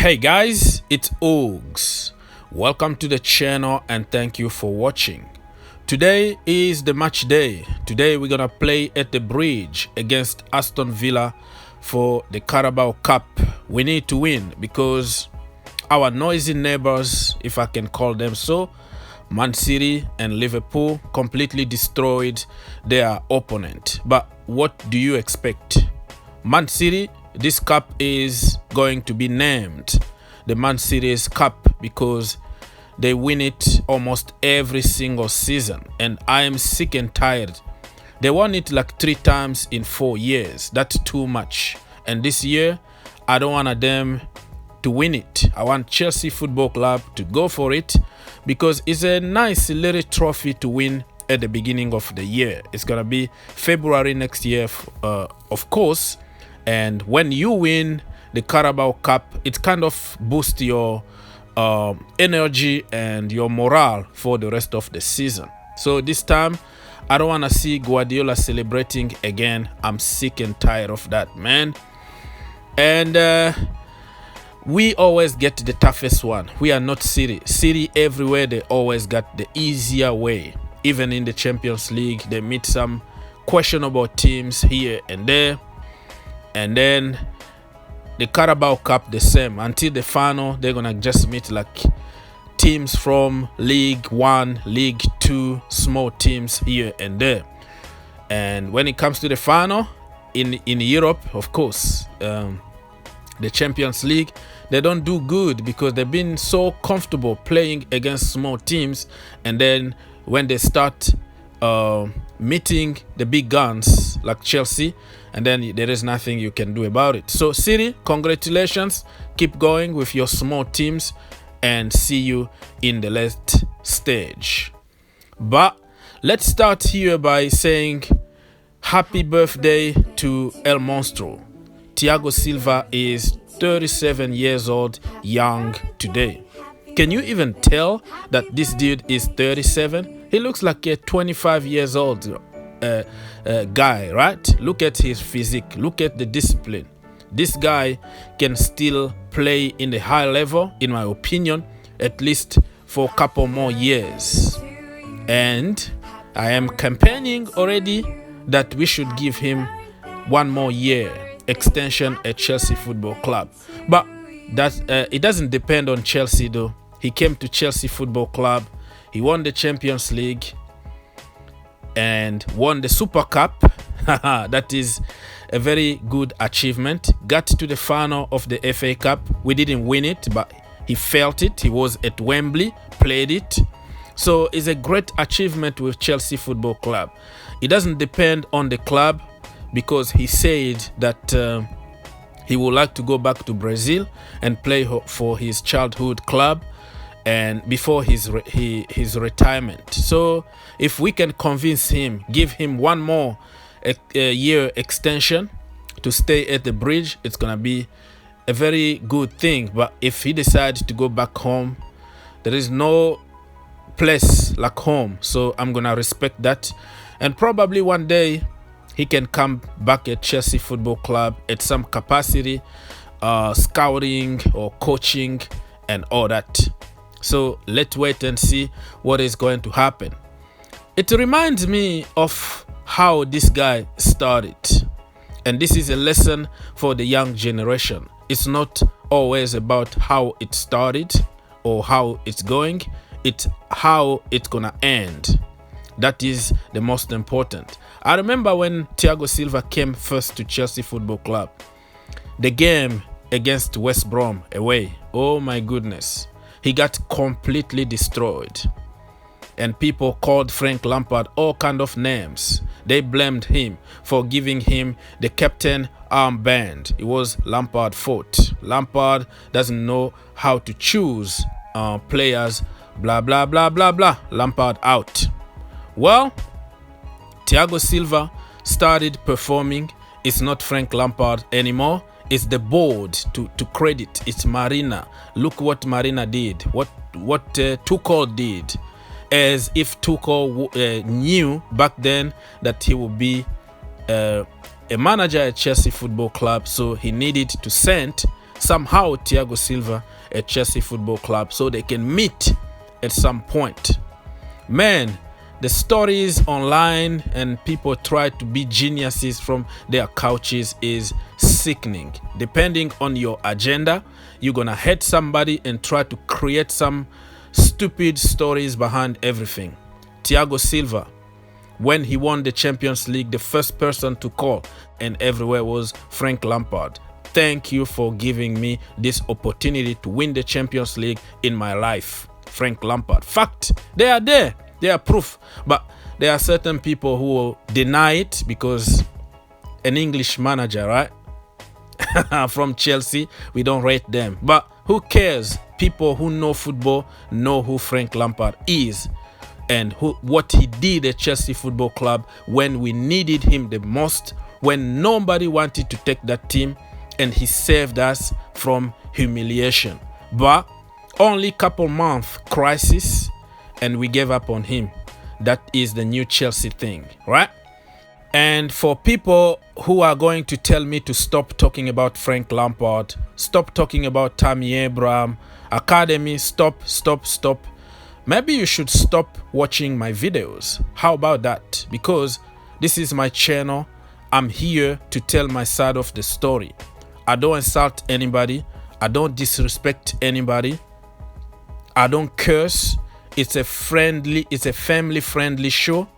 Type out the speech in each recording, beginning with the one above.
Hey guys, it's Ogs. Welcome to the channel and thank you for watching. Today is the match day. Today we're gonna play at the bridge against Aston Villa for the Carabao Cup. We need to win because our noisy neighbors, if I can call them so, Man City and Liverpool, completely destroyed their opponent. But what do you expect? Man City, this cup is going to be named the Man City's Cup because they win it almost every single season, and I am sick and tired. They won it like 3 times in 4 years. That's too much. And this year I don't want them to win it. I want Chelsea Football Club to go for it because it's a nice little trophy to win at the beginning of the year. It's gonna be February next year, of course. And when you win the Carabao Cup, it kind of boosts your energy and your morale for the rest of the season. So this time, I don't want to see Guardiola celebrating again. I'm sick and tired of that, man. And we always get the toughest one. We are not City. City everywhere, they always got the easier way. Even in the Champions League, they meet some questionable teams here and there. And then the Carabao Cup the same. Until the final, they're gonna just meet like teams from League 1, League 2, small teams here and there. And when it comes to the final in Europe, of course, the Champions League, they don't do good because they've been so comfortable playing against small teams, and then when they start meeting the big guns like Chelsea, and then there is nothing you can do about it. So City, congratulations, keep going with your small teams and see you in the last stage. But let's start here by saying happy birthday to El Monstro. Thiago Silva is 37 years old, young today. Can you even tell that this dude is 37? He looks like a 25 years old guy, right? Look at his physique, look at the discipline. This guy can still play in the high level, in my opinion, at least for a couple more years. And I am campaigning already that we should give him 1 more year extension at Chelsea Football Club. But that it doesn't depend on Chelsea though. He came to Chelsea Football Club, he won the Champions League and won the Super Cup. That is a very good achievement. Got to the final of the FA Cup. We didn't win it, but he felt it. He was at Wembley, played it. So it's a great achievement with Chelsea Football Club. It doesn't depend on the club because he said that he would like to go back to Brazil and play for his childhood club and before his retirement. So if we can convince him, give him 1 more year extension to stay at the bridge, it's gonna be a very good thing. But if he decides to go back home, there is no place like home, so I'm gonna respect that. And probably one day he can come back at Chelsea Football Club at some capacity, scouting or coaching and all that. So let's wait and see what is going to happen. It reminds me of how this guy started. And this is a lesson for the young generation. It's not always about how it started or how it's going. It's how it's gonna end. That is the most important. I remember when Thiago Silva came first to Chelsea Football Club. The game against West Brom away. Oh my goodness. He got completely destroyed. And people called Frank Lampard all kind of names. They blamed him for giving him the captain armband. It was Lampard's fault. Lampard doesn't know how to choose players. Blah, blah, blah, blah, blah. Lampard out. Well, Thiago Silva started performing. It's not Frank Lampard anymore. It's the board to credit. It's Marina. Look what Marina did. What Tuchel did. As if Tuchel knew back then that he would be a manager at Chelsea Football Club. So he needed to send somehow Thiago Silva at Chelsea Football Club so they can meet at some point. Man, the stories online and people try to be geniuses from their couches is sickening. Depending on your agenda, you're gonna hate somebody and try to create some stupid stories behind everything. Thiago Silva, when he won the Champions League, the first person to call and everywhere was Frank Lampard. Thank you for giving me this opportunity to win the Champions League in my life. Frank Lampard. Fact, they are there. They are proof. But there are certain people who will deny it because an English manager, right? From Chelsea, we don't rate them. But who cares? People who know football know who Frank Lampard is and what he did at Chelsea Football Club when we needed him the most, when nobody wanted to take that team, and he saved us from humiliation. But only couple month crisis and we gave up on him. That is the new Chelsea thing, right? And for people who are going to tell me to stop talking about Frank Lampard, stop talking about Tammy Abraham, Academy, stop. Maybe you should stop watching my videos. How about that? Because this is my channel. I'm here to tell my side of the story. I don't insult anybody. I don't disrespect anybody. I don't curse. It's a family friendly show.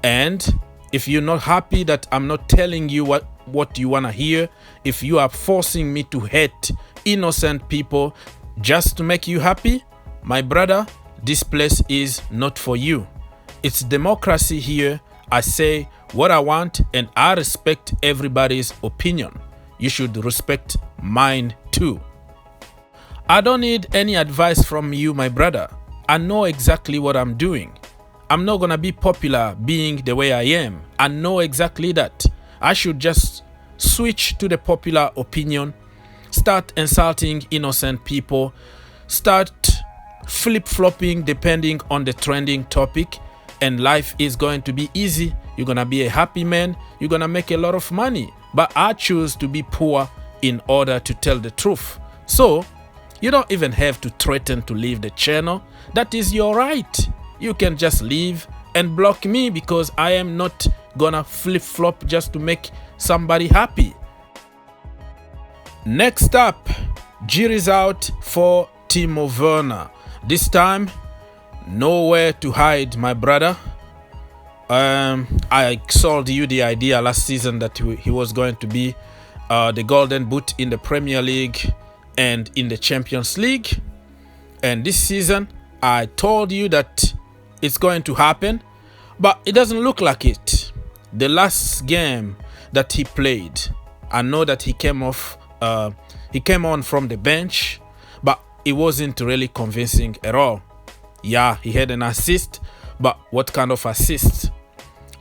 And if you're not happy that I'm not telling you what you want to hear, if you are forcing me to hate innocent people just to make you happy, my brother, this place is not for you. It's democracy here. I say what I want and I respect everybody's opinion. You should respect mine too. I don't need any advice from you, my brother. I know exactly what I'm doing. I'm not gonna be popular being the way I am. I know exactly that. I should just switch to the popular opinion, start insulting innocent people, start flip-flopping depending on the trending topic, and life is going to be easy. You're gonna be a happy man. You're gonna make a lot of money. But I choose to be poor in order to tell the truth. So you don't even have to threaten to leave the channel. That is your right. You can just leave and block me because I am not gonna flip-flop just to make somebody happy. Next up, jury's out for Timo Werner. This time, nowhere to hide, my brother. I sold you the idea last season that he was going to be the golden boot in the Premier League and in the Champions League. And this season, I told you that it's going to happen, but it doesn't look like it. The last game that he played, I know that he came on from the bench, but it wasn't really convincing at all. Yeah, he had an assist, but what kind of assist?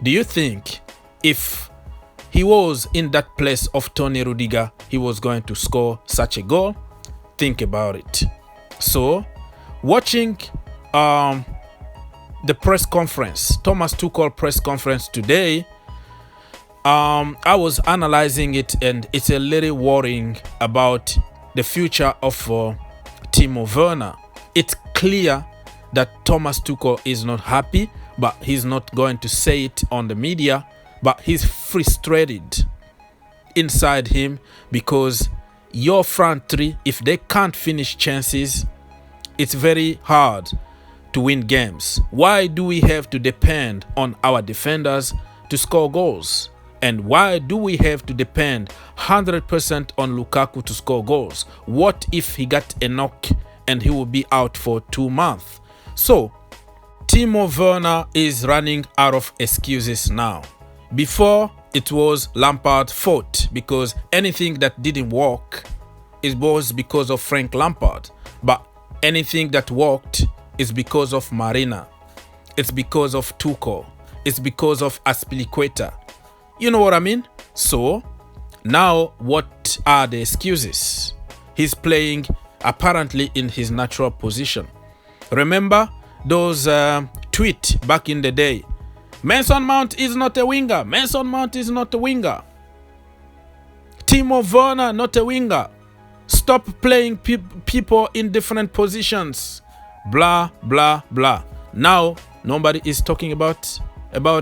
Do you think if he was in that place of Tony Rudiger, he was going to score such a goal? Think about it. So, watching the press conference, Thomas Tuchel press conference today, I was analyzing it and it's a little worrying about the future of Timo Werner. It's clear that Thomas Tuchel is not happy, but he's not going to say it on the media, but he's frustrated inside him because your front three, if they can't finish chances, it's very hard to win games. Why do we have to depend on our defenders to score goals? And why do we have to depend 100% on Lukaku to score goals? What if he got a knock and he will be out for 2 months? So, Timo Werner is running out of excuses now. Before, it was Lampard's fault because anything that didn't work, it was because of Frank Lampard. But anything that worked is because of Marina. It's because of Tuchel. It's because of Azpilicueta. You know what I mean? So, now what are the excuses? He's playing apparently in his natural position. Remember those tweets back in the day? Mason Mount is not a winger. Mason Mount is not a winger. Timo Werner, not a winger. Stop playing people in different positions. Blah, blah, blah. Now, nobody is talking about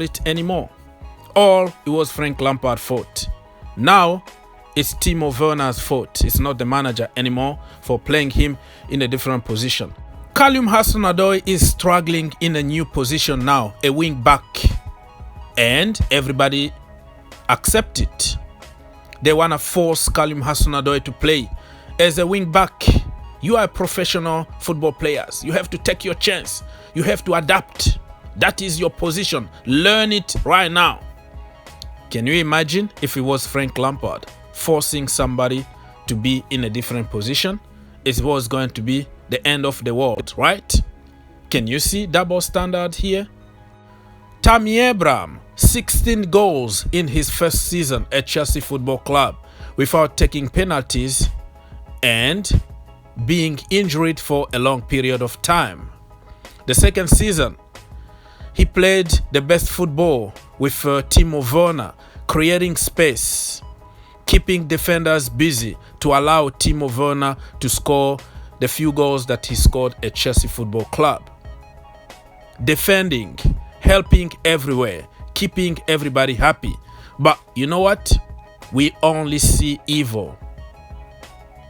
it anymore. All it was Frank Lampard's fault. Now, it's Timo Werner's fault. It's not the manager anymore for playing him in a different position. Callum Hudson-Odoi is struggling in a new position now, a wing back. And everybody accept it. They want to force Callum Hudson-Odoi to play as a wing back. You are a professional football players. You have to take your chance. You have to adapt. That is your position. Learn it right now. Can you imagine if it was Frank Lampard forcing somebody to be in a different position? It was going to be the end of the world, right? Can you see double standard here? Tammy Abraham, 16 goals in his first season at Chelsea Football Club without taking penalties and being injured for a long period of time. The second season, he played the best football with Timo Werner, creating space, keeping defenders busy to allow Timo Werner to score the few goals that he scored at Chelsea Football Club. Defending, helping everywhere, keeping everybody happy. But you know what? We only see evil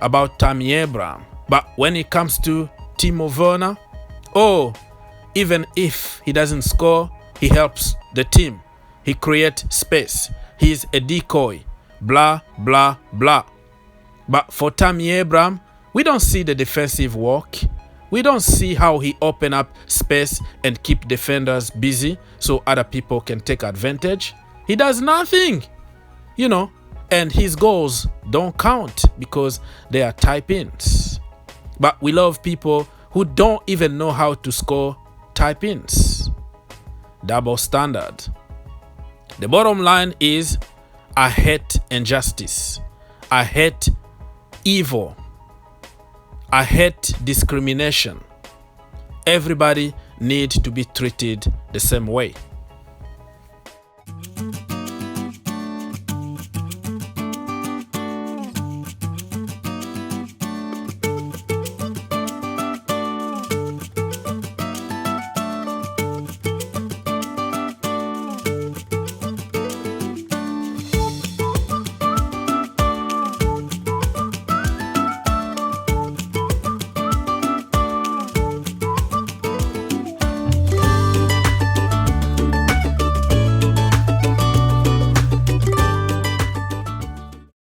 about Tammy Abraham. But when it comes to Timo Werner, oh, even if he doesn't score, he helps the team. He creates space. He's a decoy. Blah, blah, blah. But for Tammy Abraham, we don't see the defensive work. We don't see how he open up space and keep defenders busy so other people can take advantage. He does nothing, you know, and his goals don't count because they are type-ins. But we love people who don't even know how to score type-ins. Double standard. The bottom line is, I hate injustice. I hate evil. I hate discrimination. Everybody needs to be treated the same way.